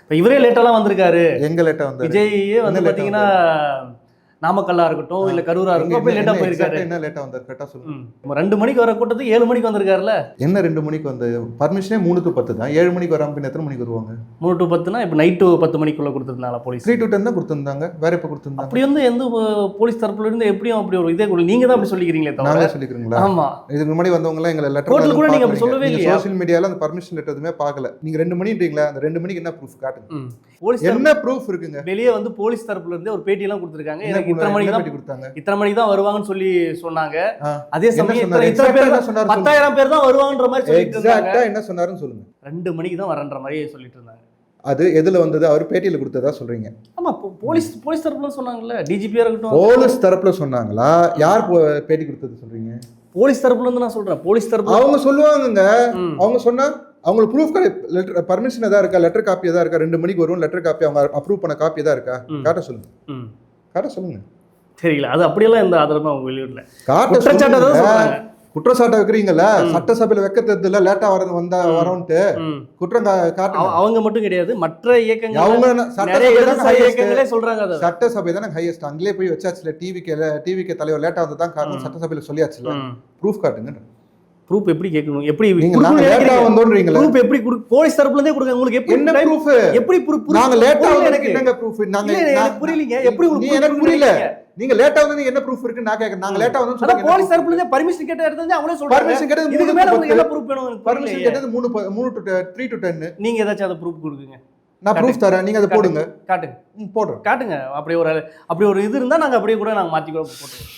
இப்போ இவரே லேட்டாலாம் வந்திருக்காரு. எங்க லேட்டா வந்தாரு? விஜயே வந்து பாத்தீங்கன்னா நாமக்கல்லா இருக்கட்டும் இல்ல கரூரா இருக்கட்டும் அப்படி லேட்டா போயிருக்காரு. என்ன லேட்டா வந்தாரு கரெக்டா சொல்லுங்க. 2 மணிக்கு வர கூட்டத்துக்கு 7 மணிக்கு வந்திருக்காருல்ல. என்ன 2 மணிக்கு வந்தது? பர்மிஷனே 3 to 10 தான். 7 மணிக்கு வராம பின்ன எத்தனை மணிக்கு வருவாங்க? 3 to 10னா இப்போ நைட் 10 மணிக்குள்ள கொடுத்துருந்தாங்களா போலீஸ்? 3 to 10 தான் கொடுத்துருந்தாங்க. வேற எப்ப கொடுத்துருந்தாங்க? அப்படி வந்து எந்த போலீஸ் தரப்புல இருந்து எப்படியும் அப்படி ஒரு இதே நீங்க தான் அப்படி சொல்லிக்கிறீங்களே தவிர. நானே சொல்லிக்கிறீங்களா? ஆமா. இதுக்கு முன்னாடி வந்தவங்க எல்லாம் எங்களை லெட்டர் கோர்ட்ல கூட நீங்க அப்படி சொல்லவே இல்லையா? சோஷியல் மீடியால அந்த பர்மிஷன் லெட்டர் எதுவுமே பார்க்கல. நீங்க 2 மணின்றீங்களா? அந்த 2 மணிக்கு என்ன ப்ரூஃப் காட்டுங்க. போலீஸ் என்ன ப்ரூஃப் இருக்குங்க? வெளியே வந்து போலீஸ் தரப்புல இருந்து ஒரு பேட்டி எல்லாம் கொடுத்திருக்காங்க. எனக்கு இத்தனை மணிக்கு தான் வருவாங்கன்னு சொல்லி சொன்னாங்க. அதே சமயம் இத்தனை பேர் 10,000 பேர் தான் வருவாங்கன்ற மாதிரி சொல்லிட்டு இருந்தாங்க. எக்ஸாக்ட்டா என்ன சொன்னாருன்னு சொல்லுங்க. 2 மணிக்கு தான் வரன்ற மாதிரி சொல்லிட்டு இருந்தாங்க. அது எதுல வந்தது? அவர் பேட்டியில கொடுத்ததா சொல்றீங்க? ஆமா, போலீஸ் தரப்புல சொன்னாங்கல்ல. டிஜிபியா இருக்கட்டும். போலீஸ் தரப்புல சொன்னாங்களா? யார் பேட்டி கொடுத்தது சொல்றீங்க? போலீஸ் தரப்புல இருந்து நான் சொல்றேன். போலீஸ் தரப்பு அவங்க சொல்லுவாங்கங்க. அவங்க சொன்னா அவங்களுக்கு ப்ரூஃப் லெட்டர் பர்மிஷன் எதா இருக்கா? லெட்டர் காப்பி எதா இருக்கா? 2 மணிக்கு வரும் லெட்டர் காப்பி அவங்க அப்ரூவ் பண்ண காப்பி எதா இருக்கா? காட்ட சொல்லுங்க. காட்ட சொல்லுங்க. தெரியல. அது அப்படியெல்லாம் இந்த ஆதரவு அவங்க வெளியிடல. குற்றச்சாட்டை வைக்கிறீங்கல்ல, சட்டசபையில வைக்க தெரியல, லேட்டா வரோன்ட்டு குற்றம் காட்டுங்க. அவங்க மட்டும் கிடையாது, மற்ற இயக்கங்கள் அவங்க சொல்றாங்க. சட்டசபை தானே ஹையஸ்ட். அங்கேயே போய் வச்சாச்சுல. டிவிக்கு தலைவர் லேட்டா வந்து தான் காரணம் சட்டசபையில சொல்லியாச்சுல. ப்ரூஃப் காட்டுங்க. ப்ரூஃப் எப்படி கேட்கணும்? எப்படி நாங்க லேட்டா வந்தோன்றீங்களா? ப்ரூஃப் எப்படி போலீஸ் தரப்புல இருந்தே கொடுங்க. உங்களுக்கு எப்படி என்ன ப்ரூஃப்? எப்படி ப்ரூஃப்? நாங்க லேட்டா வந்ததுக்கு என்னங்க ப்ரூஃப்? எனக்கு புரியலங்க. எப்படி உங்களுக்கு எனக்கு புரியல. நீங்க லேட்டா வந்தது என்ன ப்ரூஃப் இருக்கு நான் கேக்குறேன். நாங்க லேட்டா வந்தோம் சொல்லுங்க. போலீஸ் தரப்புல இருந்து பர்மிஷன் கேட்ட எடுத்து அவங்களே சொல்றாங்க. பர்மிஷன் கேட்டது இதுக்கு மேல உங்களுக்கு என்ன ப்ரூஃப் வேணும்? பர்மிஷன் கேட்டது 3 to 10. நீங்க ஏதாச்சும் அத ப்ரூஃப் கொடுங்க. நான் ப்ரூஃப் தரேன். நீங்க அத போடுங்க. காட்டுங்க. போடுறேன். காட்டுங்க. அப்படி ஒரு இது இருந்தா நாங்க அப்படியே கூட நாங்க மாத்தி கூட போட்டுறோம்.